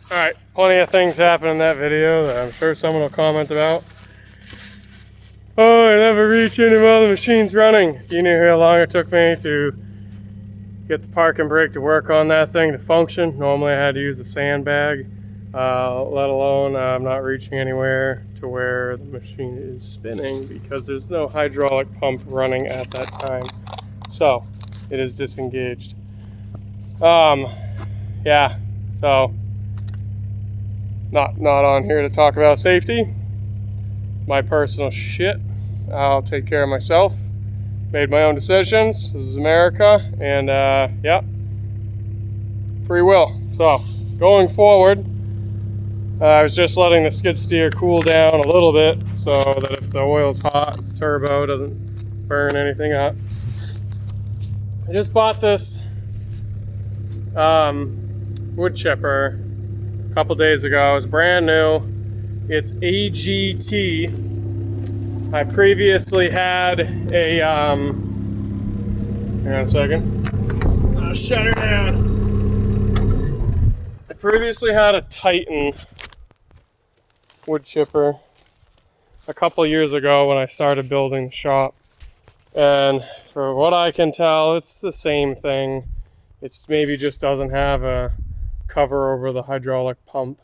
Alright, plenty of things happened in that video that I'm sure someone will comment about. Oh, I never reached any while the machine's running. If you knew how long it took me to get the parking brake to work on that thing to function. Normally I had to use a sandbag, let alone I'm not reaching anywhere to where the machine is spinning because there's no hydraulic pump running at that time. So, it is disengaged. Yeah, so not on here to talk about safety. My personal shit. I'll take care of myself. Made my own decisions. This is America, and yeah, free will. So, going forward, I was just letting the skid steer cool down a little bit so that if the oil's hot, the turbo doesn't burn anything up. I just bought this wood chipper a couple days ago. It's brand new. It's AGT. I previously had a, hang on a second. I'll shut her down. I previously had a Titan wood chipper a couple years ago when I started building the shop. And for what I can tell, it's the same thing. It's maybe just doesn't have a cover over the hydraulic pump.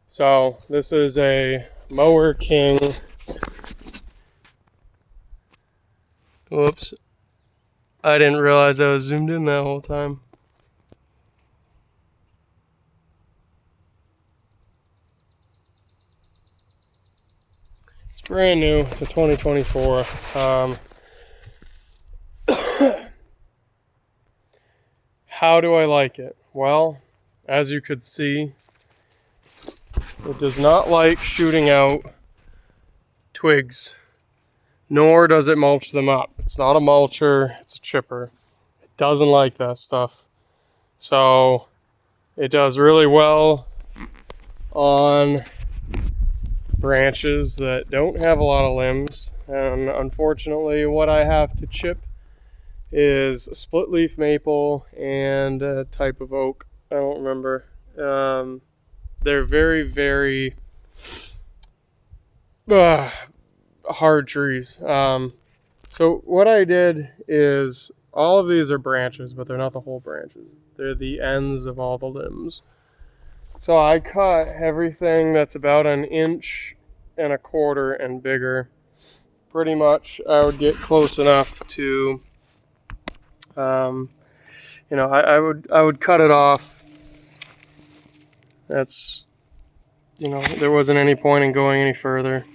So this is a Mower King. Whoops. I didn't realize I was zoomed in that whole time. It's brand new. It's a 2024. How do I like it? Well, as you could see, it does not like shooting out twigs, nor does it mulch them up. It's not a mulcher, it's a chipper. It doesn't like that stuff. So it does really well on branches that don't have a lot of limbs. And unfortunately, what I have to chip is a split leaf maple and a type of oak. I don't remember. They're very, very hard trees. So what I did is, all of these are branches, but they're not the whole branches. They're the ends of all the limbs. So I cut everything that's about 1.25 inches and bigger. Pretty much I would get close enough to, I would cut it off. That's, there wasn't any point in going any further.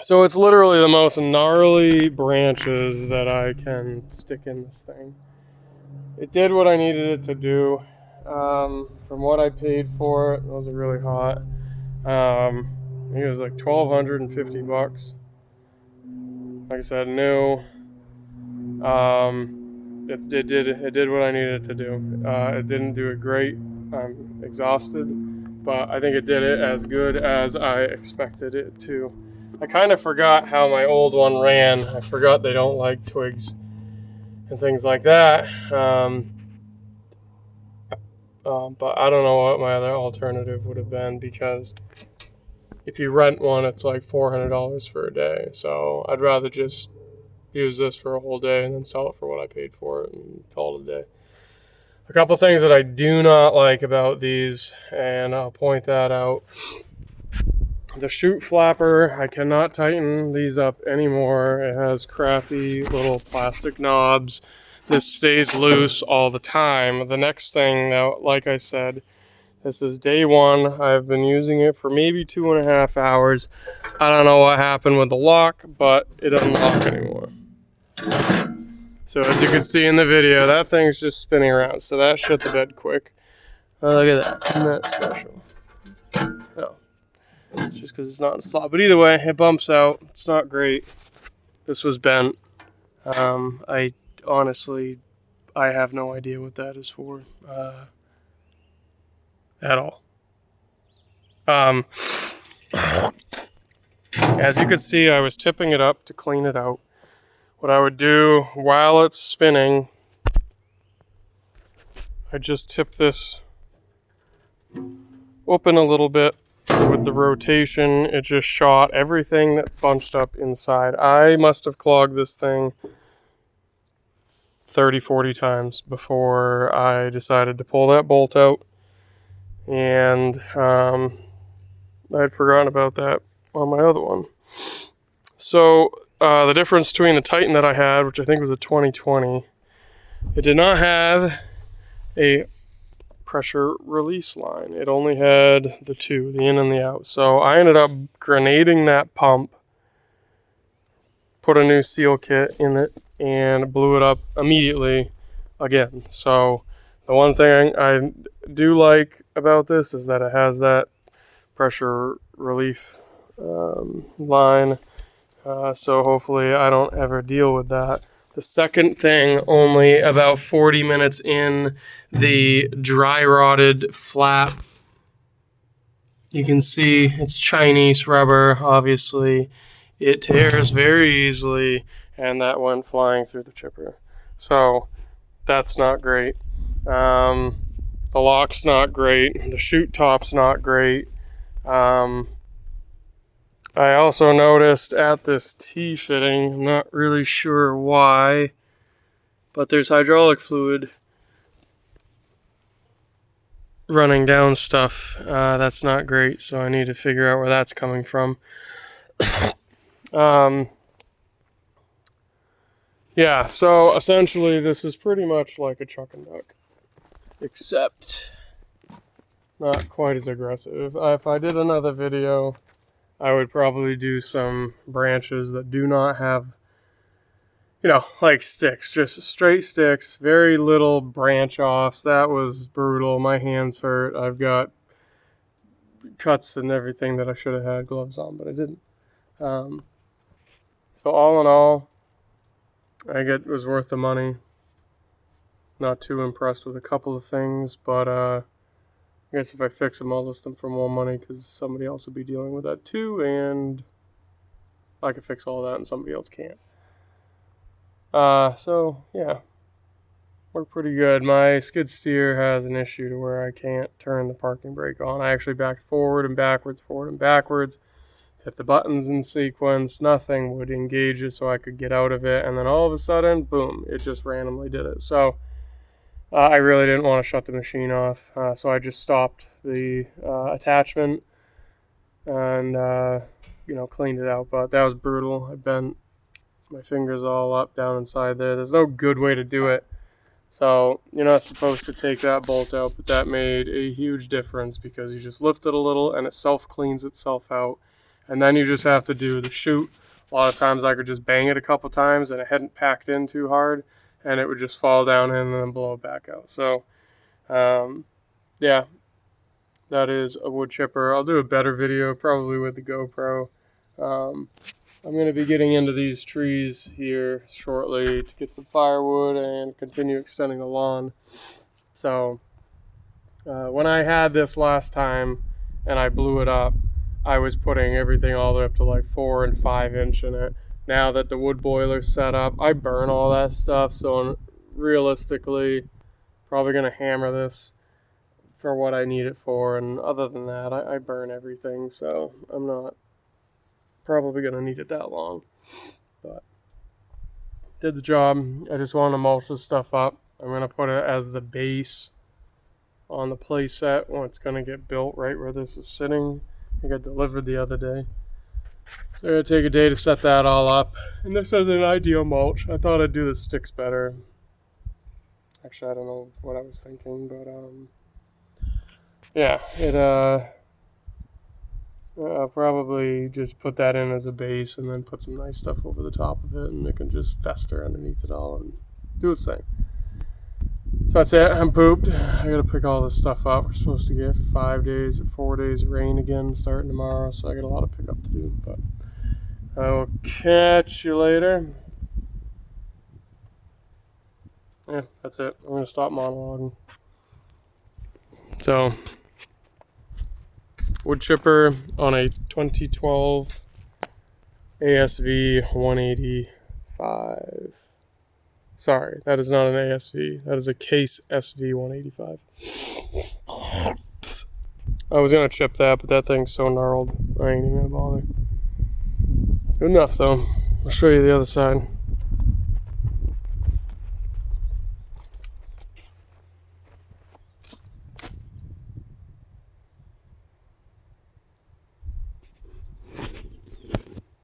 So it's literally the most gnarly branches that I can stick in this thing. It did what I needed it to do. From what I paid for it was really hot. I think it was like $1,250. Like I said, new. It did what I needed it to do. It didn't do it great. I'm exhausted, but I think it did it as good as I expected it to. I kind of forgot how my old one ran. I forgot they don't like twigs and things like that. But I don't know what my other alternative would have been, because if you rent one, it's like $400 for a day. So I'd rather just use this for a whole day and then sell it for what I paid for it and call it a day. A couple things that I do not like about these, and I'll point that out. The chute flapper, I cannot tighten these up anymore. It has crappy little plastic knobs. This stays loose all the time. The next thing, now, like I said, this is day one. I've been using it for maybe 2.5 hours. I don't know what happened with the lock, but it doesn't lock anymore. So as you can see in the video, that thing's just spinning around. So that shut the bed quick. Oh, look at that. Isn't that special? Oh, it's just because it's not in slot. But either way, it bumps out. It's not great. This was bent. I honestly, I have no idea what that is for. At all. As you can see, I was tipping it up to clean it out. What I would do while it's spinning, I just tipped this open a little bit with the rotation. It just shot everything that's bunched up inside. I must have clogged this thing 30-40 times before I decided to pull that bolt out, and I'd forgotten about that on my other one. So the difference between the Titan that I had, which I think was a 2020, it did not have a pressure release line. It only had the two, the in and the out. So I ended up grenading that pump, put a new seal kit in it, and blew it up immediately again. So the one thing I do like about this is that it has that pressure relief line. So hopefully I don't ever deal with that. The second thing, only about 40 minutes in, the dry rotted flap. You can see it's Chinese rubber, obviously. It tears very easily, and that went flying through the chipper. So that's not great. The lock's not great. The chute top's not great. I also noticed at this T-fitting, I'm not really sure why, but there's hydraulic fluid running down stuff. That's not great, so I need to figure out where that's coming from. Yeah, so essentially this is pretty much like a chuck and duck, except not quite as aggressive. If I did another video, I would probably do some branches that do not have, like sticks, just straight sticks, very little branch offs. That was brutal. My hands hurt. I've got cuts and everything that I should have had gloves on, but I didn't. So all in all, I think it was worth the money. Not too impressed with a couple of things, but I guess if I fix them, I'll list them for more money because somebody else will be dealing with that too, and I can fix all that and somebody else can't. So yeah, we're pretty good. My skid steer has an issue to where I can't turn the parking brake on. I actually backed forward and backwards, hit the buttons in sequence, nothing would engage it so I could get out of it, and then all of a sudden, boom, it just randomly did it. So I really didn't want to shut the machine off, so I just stopped the attachment and cleaned it out. But that was brutal. I bent my fingers all up down inside there. There's no good way to do it. So you're not supposed to take that bolt out, but that made a huge difference because you just lift it a little and it self-cleans itself out. And then you just have to do the chute. A lot of times I could just bang it a couple times and it hadn't packed in too hard, and it would just fall down in and then blow it back out. So, yeah, that is a wood chipper. I'll do a better video probably with the GoPro. I'm going to be getting into these trees here shortly to get some firewood and continue extending the lawn. So, when I had this last time and I blew it up, I was putting everything all the way up to like 4 and 5 inch in it. Now that the wood boiler's set up, I burn all that stuff, so realistically, probably going to hammer this for what I need it for, and other than that, I burn everything, so I'm not probably going to need it that long. But did the job. I just want to mulch this stuff up. I'm going to put it as the base on the play set when it's going to get built right where this is sitting. I got delivered the other day. So I'm going to take a day to set that all up. And this is an ideal mulch. I thought I'd do the sticks better. Actually, I don't know what I was thinking, but yeah, I'll probably just put that in as a base and then put some nice stuff over the top of it, and it can just fester underneath it all and do its thing. So that's it. I'm pooped. I gotta pick all this stuff up. We're supposed to get 5 days or 4 days of rain again starting tomorrow, so I got a lot of pickup to do. But I will catch you later. Yeah, that's it. I'm gonna stop monologuing. So, wood chipper on a 2012 ASV 185. Sorry, that is not an ASV. That is a Case SV 185. I was gonna chip that, but that thing's so gnarled, I ain't even gonna bother. Good enough though. I'll show you the other side.